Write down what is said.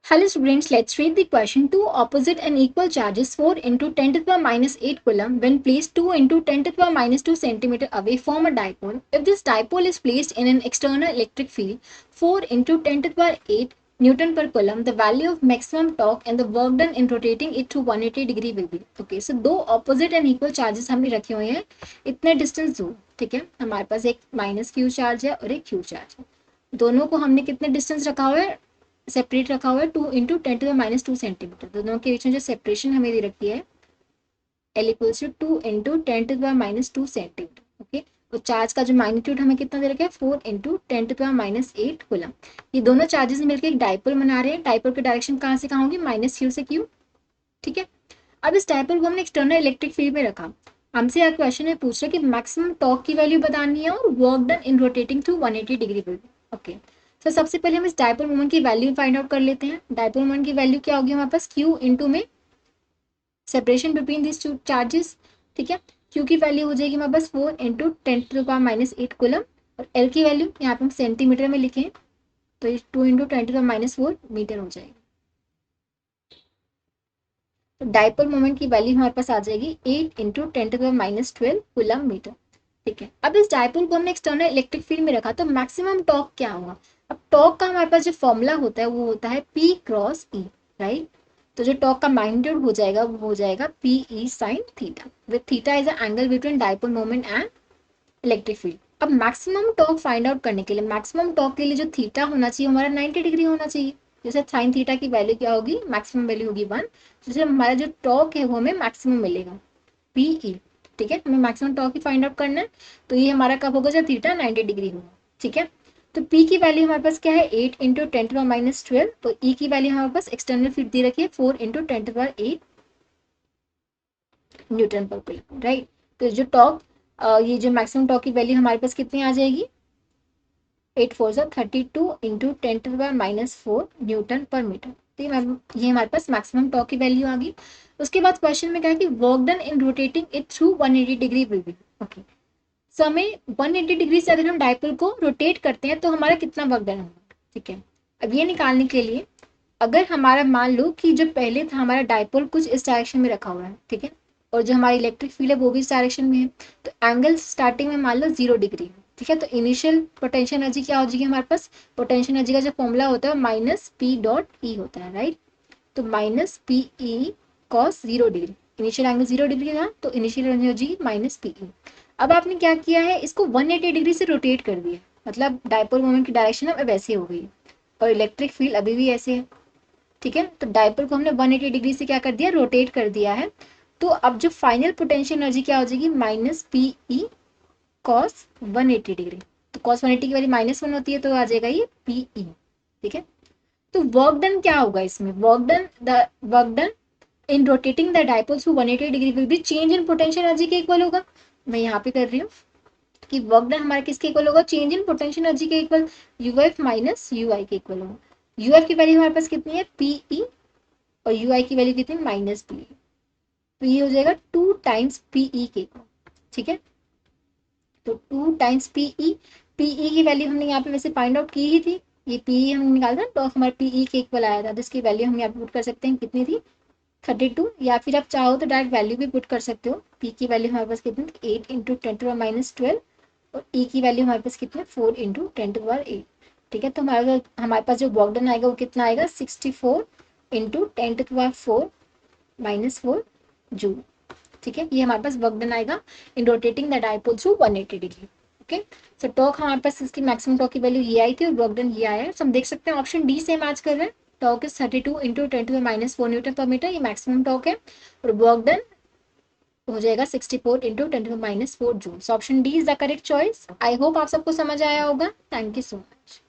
Hello students, let's read the question. Two opposite and equal charges 4 into 10 to the power minus 8 coulomb when placed 2 into 10 to the power minus 2 centimeter away form a dipole. If this dipole is placed in an external electric field 4 into 10 to the power 8 Newton per coulomb, the value of maximum torque and the work done in rotating it to 180 degree will be. Okay, so दो opposite and equal charges हमने रखे हुए हैं इतने distance दूर. ठीक है, हमारे पास एक माइनस क्यू चार्ज है और एक क्यू चार्ज है. दोनों को हमने कितने डिस्टेंस रखा हुआ है, सेपरेट रखा हुआ है 2 into 10 to the minus 2 centimetre. दोनों के बीच में जो सेपरेशन हमें दे रखी है L equals to 2 into 10 to the minus 2 centimetre. Okay, तो चार्ज का जो मैग्नीट्यूड हमें कितना दे रखा है 4 into 10 to the minus 8 coulomb. ये दोनों चार्जेस मिलकर एक डाइपोल बना रहे हैं. डाइपोल की डायरेक्शन कहाँ से कहाँ होगी, माइनस क्यू से क्यू. ठीक है, अब इस डाइपोल को हमने एक्सटर्नल इलेक्ट्रिक फील्ड में रखा. हमसे यह क्वेश्चन में पूछ रहा है कि मैक्सिमम टॉर्क की वैल्यू बतानी है और work done in rotating through 180 degree will. Okay, तो सबसे पहले हम इस डाइपोल मोमेंट की वैल्यू फाइंड आउट कर लेते हैं. डाइपोल मोमेंट की वैल्यू क्या होगी हमारे पास, क्यू इंटू में separation between this two charges. ठीक है, क्यू की वैल्यू हो जाएगी हमारे पास 4 into 10 to the power minus 8 coulomb और एल की वैल्यू यहाँ पे हम सेंटीमीटर में लिखें तो ये 2 into 10 to the minus 4 metre हो जाएगी. तो डाइपोल मोमेंट की वैल्यू हमारे पास आ जाएगी 8 into 10 to the minus 12 coulomb metre. ठीक है, अब इस डाइपोल को हमने एक्सटर्नल इलेक्ट्रिक फील्ड में रखा तो मैक्सिमम टॉर्क क्या होगा. अब टॉर्क का हमारे पास जो फॉर्मूला होता है वो होता है P क्रॉस E, राइट. तो जो टॉर्क का मैग्नीट्यूड हो जाएगा वो हो जाएगा P E sine theta, with theta is the angle between dipole moment and electric field. अब मैक्सिमम टॉर्क फाइंड आउट करने के लिए मैक्सिमम टॉर्क के लिए जो थीटा होना चाहिए हमारा 90 डिग्री होना चाहिए. जैसे साइन थीटा की वैल्यू क्या होगी, मैक्सिमम वैल्यू होगी 1. जैसे हमारा जो टॉर्क है वो हमें मैक्सिमम मिलेगा पी ई. ठीक है, हमें मैक्सिमम टॉर्क ही फाइंड आउट करना है. तो ये हमारा कब होगा जब थीटा 90 डिग्री होगा. ठीक है, तो P की वैल्यू हमारे पास क्या है 8 इंटू 10 टू माइनस 12. तो E की वैल्यू हमारे पास एक्सटर्नल फील्ड दे रखी है 4 इंटू 10 टू 8 न्यूटन पर कूलम, राइट. तो जो टॉर्क ये जो मैक्सिमम टॉर्क की वैल्यू हमारे पास कितनी आ जाएगी 8 4 सा 32 इंटू 10 टू माइनस 4 न्यूटन पर मीटर. तो ये हमारे पास मैक्सिमम टॉर्क की वैल्यू आ गई. उसके बाद क्वेश्चन में क्या है कि work done in rotating it through 180 degree will be. Okay, so हमें 180 डिग्री से अगर हम डाइपोल को रोटेट करते हैं तो हमारा कितना वर्क डन होगा. ठीक है, अब ये निकालने के लिए अगर हमारा मान लो कि जो पहले था हमारा डाइपोल कुछ इस डायरेक्शन में रखा हुआ है. ठीक है, और जो हमारी इलेक्ट्रिक फील्ड है वो भी इस डायरेक्शन में है. तो एंगल स्टार्टिंग में मान लो 0 डिग्री है. ठीक है, तो इनिशियल पोटेंशियल एनर्जी क्या हो जाएगी हमारे पास, पोटेंशियल एनर्जी का जो फॉर्मूला होता है माइनस पी डॉट ई होता है, राइट. तो minus P E cos 0 degree, initial angle 0 degree था तो initial energy minus P E. अब आपने क्या किया है, इसको 180 डिग्री से रोटेट कर दिया, मतलब डाइपोल मोमेंट की डायरेक्शन अब वैसे हो गई और इलेक्ट्रिक फील्ड अभी भी ऐसे है. ठीक है, तो डाइपोल को हमने 180 डिग्री से क्या कर दिया, रोटेट कर दिया है. तो अब जो फाइनल पोटेंशियल एनर्जी क्या हो जाएगी, minus P E cos 180 degree. तो कॉस 180 की वैल्यू -1 होती है तो आ जाएगा ये पी ई. ठीक है, तो वर्क डन क्या होगा इसमें, work done in rotating the dipole through 180 degree will B change in potential energy के इक्वल होगा. मैं यहाँ पे कर रही हूँ कि वर्क डन हमारा किसके इक्वल होगा, चेंज इन पोटेंशियल एनर्जी के equal, U F minus U I के इक्वल होगा. यू एफ की वैल्यू हमारे पास कितनी है पी ई और यू आई की वैल्यू कितनी माइनस पी. तो ये हो जाएगा 2 टाइम्स पी ई के इक्वल. ठीक है, तो 2 times P E. P E की वैल्यू हमने यहाँ पे वैसे फाइंड आउट की ही थी, ये पी ई हमने निकाला था तो हमारे पी ई के इक्वल आया था. जिसकी वैल्यू हम यहाँ पे पुट कर सकते हैं कितनी थी 32, या फिर आप चाहो तो डायरेक्ट वैल्यू भी पुट कर सकते हो. पी की वैल्यू हमारे पास कितनी थी 8 इंटू 10 टू माइनस 12 और ई की वैल्यू हमारे पास कितनी 4 इंटू 10 टू 8. ठीक है, तो हमारे पास जो वर्क डन आएगा वो कितना आएगा 64 इंटू 10 टू 4 माइनस 4 जूल. ठीक है, ये हमारे पास वर्क डन आएगा in rotating the dipole through 180 degree. Okay, so torque हमारे पास इसकी मैक्सिमम टॉर्क की वैल्यू ये आई थी और वर्क डन ये आया है. तो हम देख सकते हैं ऑप्शन डी से मैच कर रहे हैं. Torque is 32 into 10 to minus 4 newton पर मीटर, ये मैक्सिमम टॉर्क है. और वर्क डन हो जाएगा 64 into 10 to minus 4 joule. So option D is the correct choice. I hope आप सबको समझ आया होगा. Thank you so much.